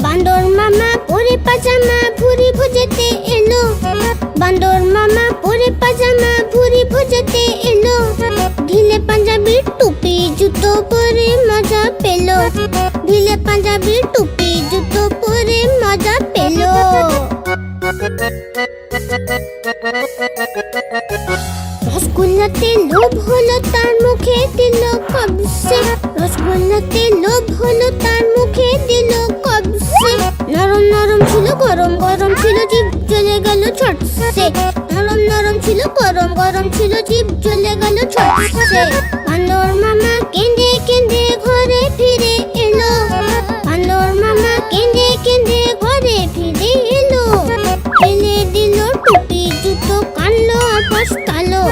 বান্দর মামা পরে পাজামা ভুরি ভুজেতে এলো। বান্দর মামা পরে পাজামা ভুরি ভুজেতে এলো। ঢিলে পাঞ্জাবি টুপি জুতো পরে মজা পেলো। ঢিলে পাঞ্জাবি টুপি জুতো পরে মজা পেলো। রসগোল্লাতে লোভ হলো তার মুখে দিল কবসে। রসগোল্লাতে লোভ হলো তার মুখে দিল কবসে। নরম নরম ছিল গরম গরম ছিল জিভ জ্বলে গেল ছটসে। নরম নরম ছিল গরম গরম ছিল জিভ জ্বলে গেল ছটসে। বান্দর মামা কেঁদে কেঁদে ঘরে ফিরে এলো। বান্দর মামা কেঁদে কেঁদে ঘরে ফিরে এলো। ফেলে দিল টুপি জুতো কানলো আর পস্তালো।